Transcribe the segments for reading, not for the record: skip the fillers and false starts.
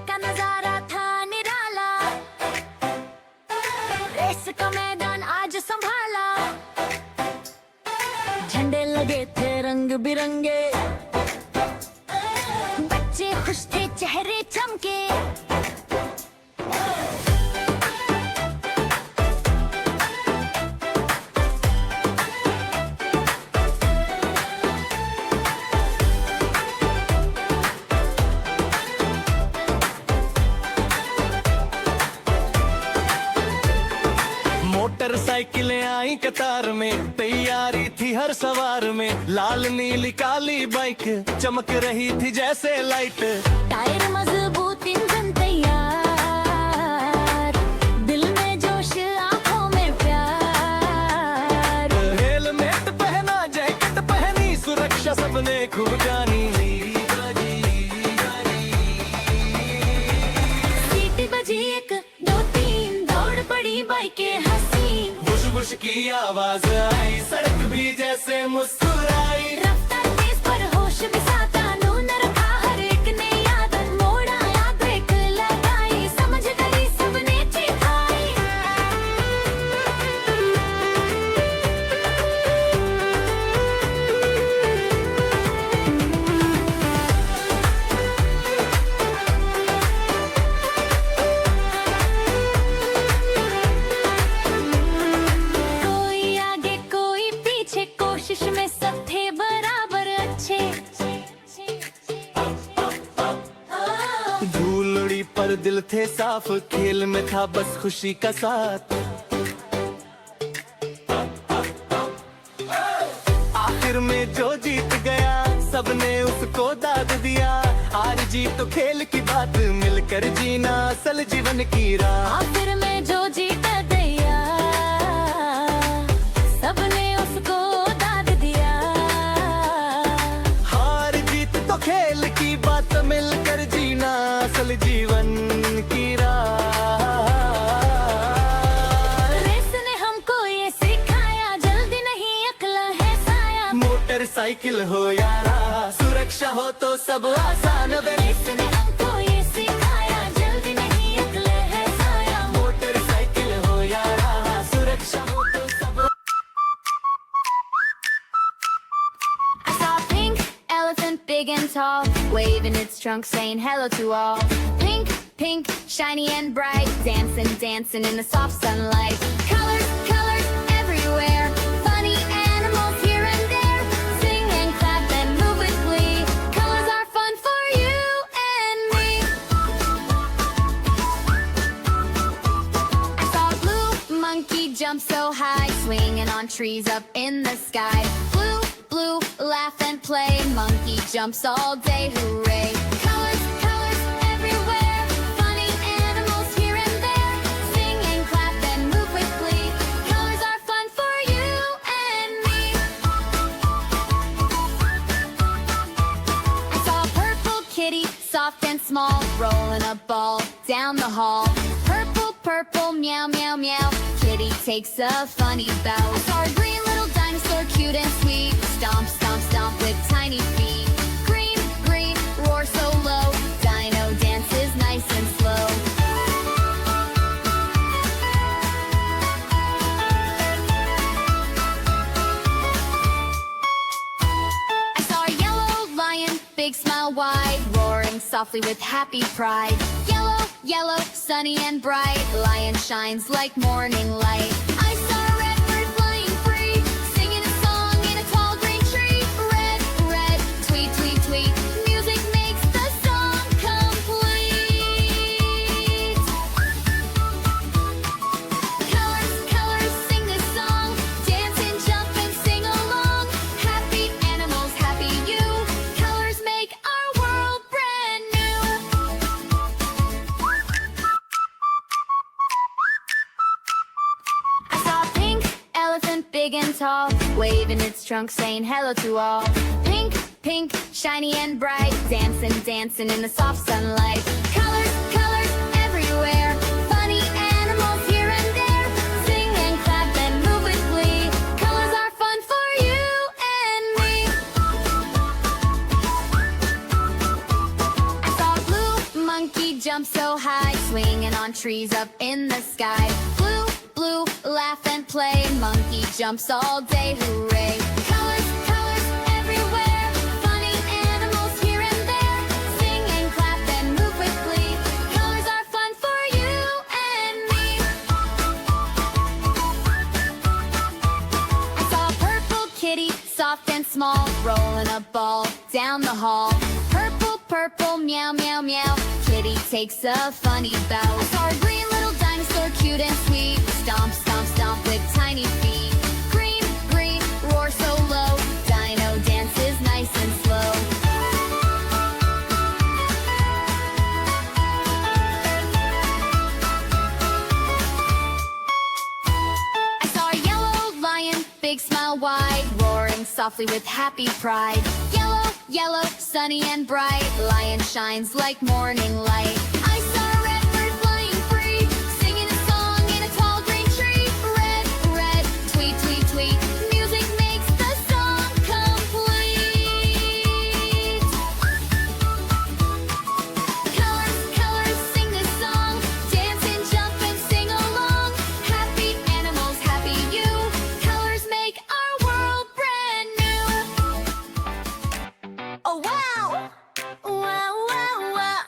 का नजारा था निराला, रेस का मैदान आज संभाला। झंडे लगे थे रंग बिरंगे, बच्चे खुश थे चेहरे चमके। मोटरसाइकिलें आई कतार में, तैयारी थी हर सवार में। लाल नीली काली बाइक चमक रही थी जैसे लाइट। टायर मजबूत इंजन तैयार, दिल में जोश आंखों में प्यार। हेलमेट पहना जैकेट पहनी, सुरक्षा सबने खूब जानी। सीटी बजी 1 2 3, दौड़ पड़ी बाइकें हंसी। बुश बुश की आवाज आई, सड़क भी जैसे मुस्कुराई। रफ्तार तेज पर होश भी साथ, कानून रखा हर एक ने याद। मोड़ आया ब्रेक लगाई, समझ गई सबने ठीक आई। कोई आगे कोई पीछे, कोशिश में सब थे बराबर अच्छे। धूल उड़ी पर दिल थे साफ, खेल में था बस खुशी का साथ। आखिर में जो जीत गया, सबने उसको दाद दिया। हार जीत तो खेल की बात, मिलकर जीना असल जीवन की राह। आखिर में जो जीत गया, सबने उसको दाद दिया। हार जीत तो खेल की बात, मिलकर जीना असल जीवन की राह। रेस ने हमको ये सिखाया, जल्दी नहीं अकल है साया। मोटरसाइकिल हो यारा, सुरक्षा हो तो सब आसान। रेस ने हमको ये सिखाया, जल्दी नहीं अकल है साया। मोटरसाइकिल हो यारा, सुरक्षा हो तो सब। I saw a pink elephant, big and tall, waving its trunk, saying hello to all. Pink, pink, shiny and bright, dancing, dancing in the soft sunlight. Colors, colors everywhere, funny animals here and there. Sing and clap and move with glee. Colors are fun for you and me. I saw a blue monkey jump so high, swinging on trees up in the sky. Blue, blue, laugh and play, monkey jumps all day, hooray. Colors, colors everywhere, funny animals here and there. Sing and clap and move with glee. Colors are fun for you and me. I saw a purple kitty, soft and small, rolling a ball down the hall. Purple, purple, meow, meow, meow, kitty takes a funny bow. I saw a green little dinosaur, cute and sweet, stomp, stomp, stomp with tiny feet. Green, green, roar so low, dino dances nice and slow. I saw a yellow lion, big smile wide, roaring softly with happy pride. Yellow, yellow, sunny and bright, lion shines like morning light. I saw a red bird flying free, singing a song in a tall green tree. Red, red, tweet, tweet, tweet, music makes the song complete. Colors, colors, sing this song, dance and jump and sing along. Happy animals, happy you, colors make our world brand new. I saw a pink elephant, big and tall, waving its trunk, saying hello to all. Pink, pink, shiny and bright, dancing, dancing in the soft sunlight. Colors, colors everywhere, funny animals here and there. Sing and clap and move with glee. Colors are fun for you and me. I saw a blue monkey jump so high, swinging on trees up in the sky. Blue, blue, laugh and play. Monkey jumps all day, hooray. Colors, colors everywhere. Funny animals here and there. Sing and clap and move with glee. Colors are fun for you and me. I saw a purple kitty, soft and small, rolling a ball down the hall. Purple, purple, meow, meow, meow. Kitty takes a funny bow. I saw a green little dinosaur, cute and sweet. Stomp, stomp, stomp with tiny feet. Green, green, roar so low. Dino dances nice and slow. I saw a yellow lion, big smile wide, roaring softly with happy pride. Yellow, yellow, sunny and bright, lion shines like morning light. I saw a red bird flying free, singing a song in a tall green tree. Red, red, tweet, tweet, tweet, music makes the song complete. Colors, colors, sing this song, dance and jump and sing along. Happy animals, happy you, colors make our world brand new. Oh wow! Wow, wow, wow.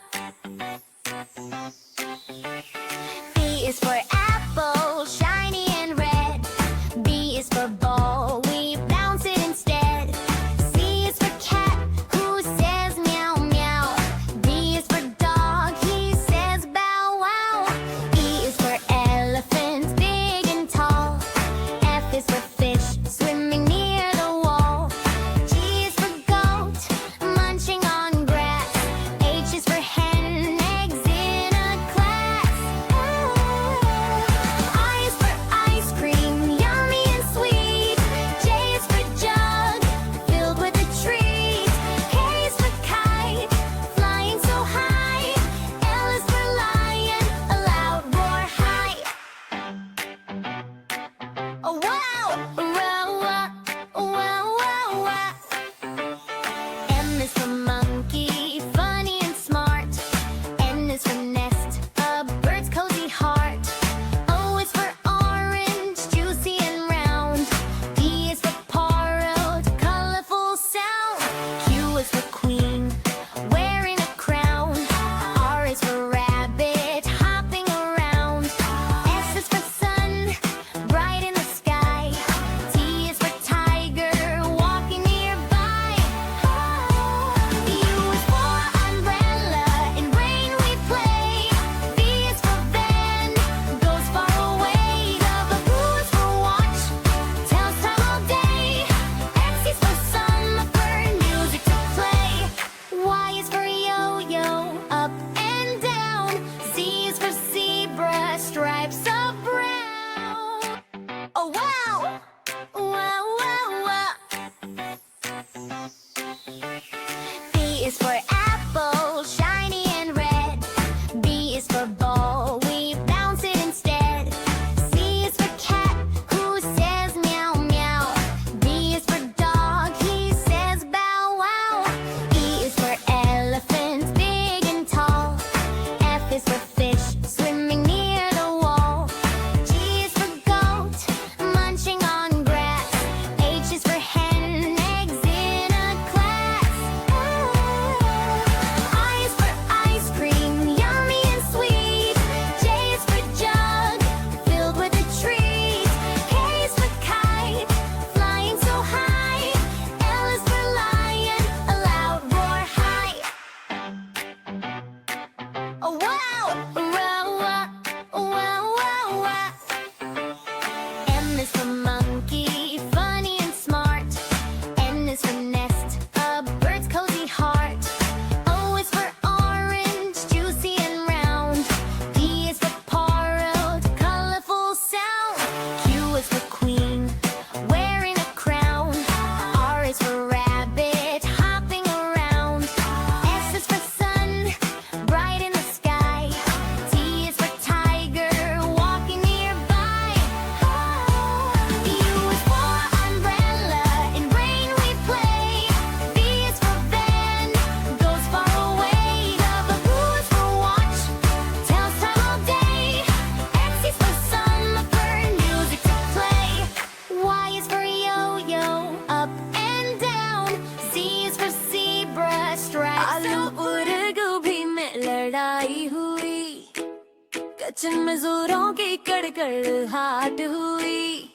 Kitchen में जोरों की कड़कड़ हाट हुई।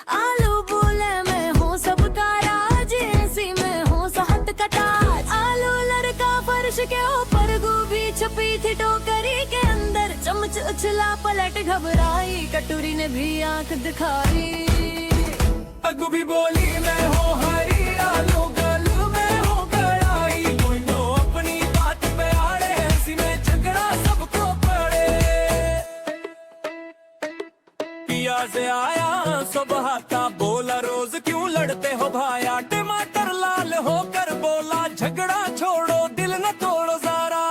आलू बोले मैं हूँ सबका राज, ऐसी मैं हूँ साहत का ताज। आलू लड़का फर्श के ऊपर, गोभी छपी थी टोकरी के अंदर। चम्मच उछला पलट घबराई, कटोरी ने भी आंख दिखाई। गोभी बोली मैं हूँ हरी, आलू गलू मैं हूँ कढ़ाई। कोई तो अपनी बात पे आड़े, ऐसी में झगड़ा सबको पड़े। पिया से आया सब हाथा, बोला रोज क्यों लड़ते हो भाया। टमाटर लाल होकर बोला, झगड़ा छोड़ो दिल न तोड़ो ज़रा।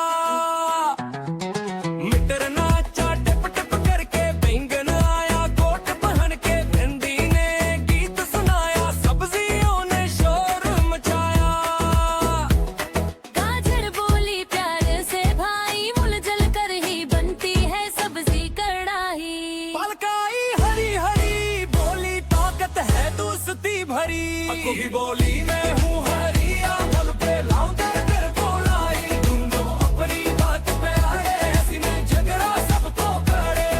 मिटर नाचा टिप टिप करके, बैंगन आया कोट पहन के। भिंडी ने गीत सुनाया, सब्जियों ने शोर मचाया। गाजर बोली प्यार से भाई, मुलझल कर ही बनती है सब्जी कढ़ाई। पलकाई हरी हरी बोली, ताकत है दोस्ती भरी। गोभी बोली मैं हूँ हरी, आंवल पे लाऊं कर बोलाई। दोनों अपनी बात पे आए, ऐसी में झगड़ा सबको करे।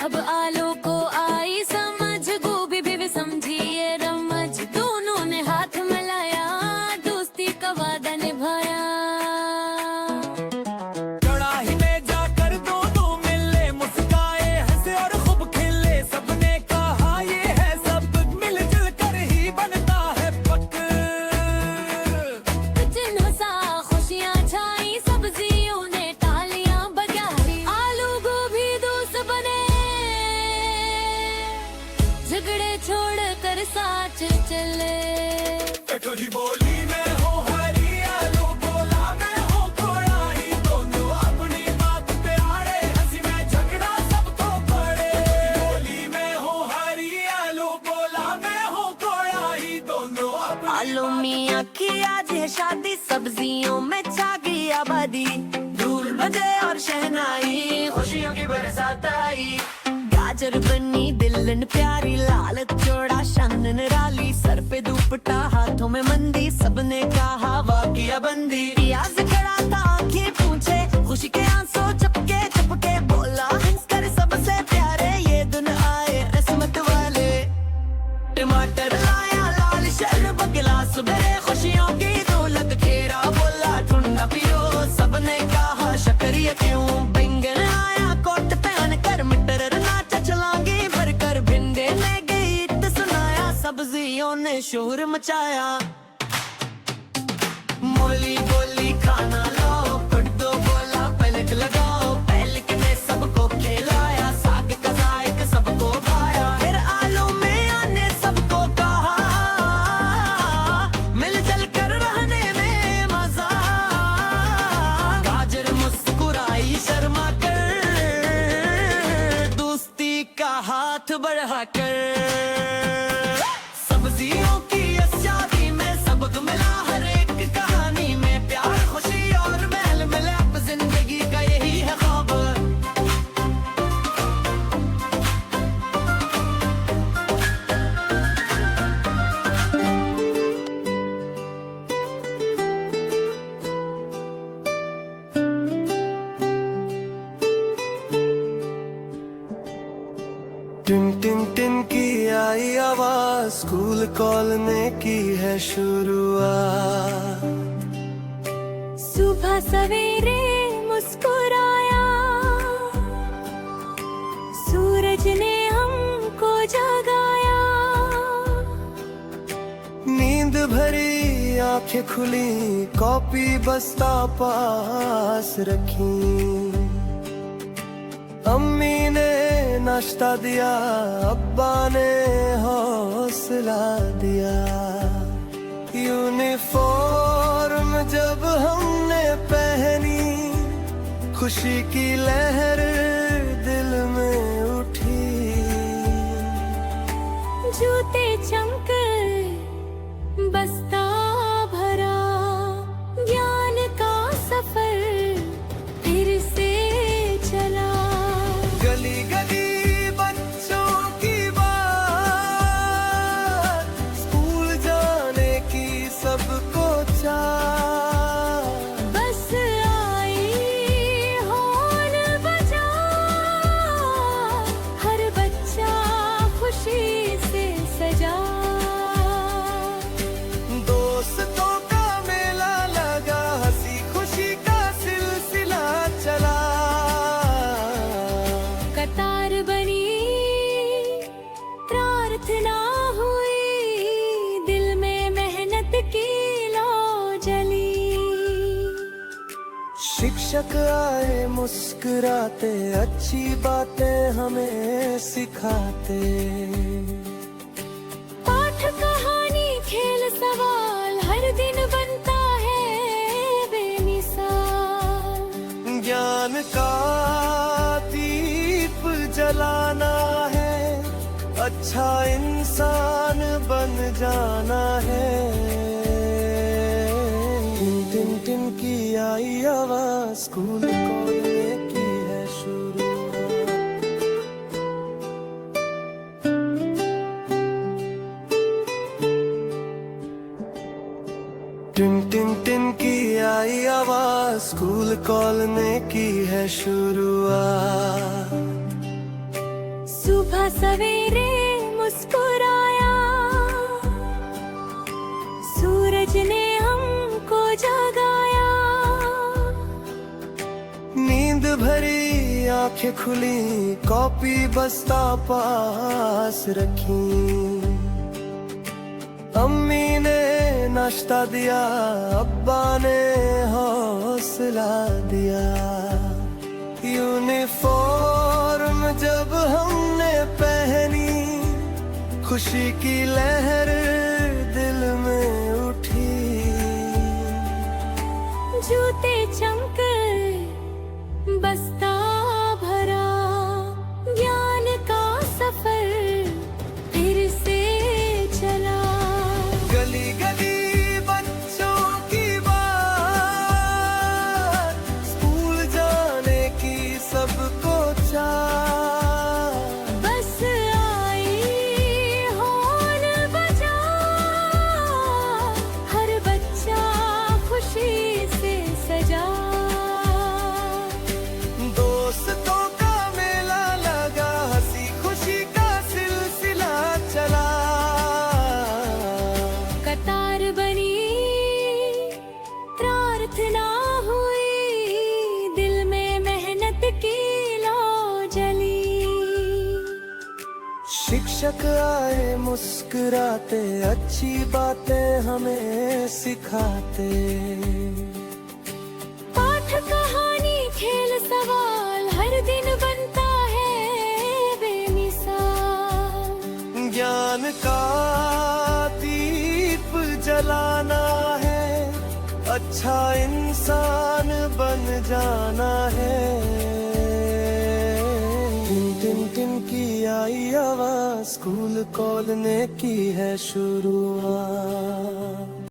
अब आलू को आई समझ, गोभी भी समझी ये रमज। दोनों ने हाथ मिलाया, दोस्ती का वादा निभाया। कड़ाही में जाकर दोनों मिले, मुस्काए हंसे और खूब खिले। सबने कहा ये है सब मिलजुल कर ही बनता है पक। किचन हंसा, खुशियाँ छाई, सब्जियों ने तालियां बजाई। आलू गोभी दोस्त बने, झगड़े छोड़ कर साथ चले। कटोरी बोली मैं हूँ हरी, आलू बोला मैं हूँ कढ़ाई। दोनों अपनी बात पे आड़े, हंसी में झगड़ा सबको पड़े। बोली मैं हूँ हरी, आलू बोला मैं हूँ कढ़ाई। दोनों अपनी आलू मियाँ की आज है शादी, सब्जियों में छा गई आबादी। धूल बजे और शहनाई, खुशियों की बरसात आई। गाजर बनी दिलन प्यारी, लाल चौड़ा शान निराली। सर पे दुपट्टा हाथों में मंदी, सबने कहा वाकिया बंदी। प्याज खड़ा था आंखें पूछे, खुशी के आंसू चपके चपके। बोला हंसकर सबसे प्यारे, ये दिन आए किस्मत वाले। टमाटर लाया लाल शरब गिलास भरे, खुशियों की दौलत खेरा। बोला ठंडा पियो, सबने कहा शुक्रिया क्यों। बैंगन आया कोट पहन कर, मटर नाचा छलांगी भर कर। भिंडे ने गीत सुनाया, सब्जियों ने शोर मचाया। मोली बोली खाना लो, कड्डो बोला पलक लगाओ। पलक ने सबको खिलाया, साग का जायका सबको भाया। फिर आलू में आने सबको कहा, मिलजुल कर रहने में मजा। गाजर मुस्कुराई शर्मा कर, दोस्ती का हाथ बढ़ा कर। सब्जियों की इस शादी में सबक मिला, हर एक कहानी में प्यार खुशी और महल मिलाप। जिंदगी का यही है ख्वाब। टिन टिन टिन की आई आवाज, स्कूल कॉल ने की है शुरुआत। सुबह सवेरे मुस्कुराया, सूरज ने हमको जगाया। नींद भरी आंखें खुली, कॉपी बस्ता पास रखी। अम्मी ने नाश्ता दिया, अब्बा ने हौसला दिया। यूनिफॉर्म जब हमने पहनी, खुशी की लहर दिल में उठी। जूते चमक बस्ता भरा, ज्ञान का सफर फिर से चला। गली गली बच्चों की बात, स्कूल जाने की सबको चाह। बस आई शिक्षक आए मुस्कुराते, अच्छी बातें हमें सिखाते। पाठ कहानी खेल सवाल हर दिन बनता है बेमिसाल। ज्ञान का दीप जलाना है, अच्छा इंसान बन जाना है। टिन टिन टिन की आई आवाज, स्कूल खोलने की है शुरुआत। टिन टिन टिन की आई आवाज, स्कूल खोलने की है शुरुआत। सुबह सवेरे मुस्कुराया, सूरज ने हमको जगाया। नींद भरी आंखें खुली, कॉपी बस्ता पास रखी। अम्मी ने नाश्ता दिया, अब्बा ने हौसला दिया। यूनिफॉर्म जब हमने पहनी, खुशी की लहर दिल में उठी। जूते चमके बस्ता भरा, ज्ञान का सफर फिर से चला। गली गली बच्चों की बात, स्कूल जाने की सबको चाह। बस आई हॉर्न बजा, हर बच्चा खुशी से सजा। दोस्तों का मेला लगा, हंसी खुशी का सिलसिला चला। कतार बनी, प्रार्थना हुई, दिल में मेहनत की लौ जली। शिक्षक आए मुस्कुराते, अच्छी बातें हमें सिखाते। पाठ कहानी खेल सवाल हर दिन बनता है बेमिसाल। ज्ञान का दीप जलाना है, अच्छा इंसान बन जाना है। टिन टिन टिन की आई आवाज, स्कूल खोलने की है शुरुआत।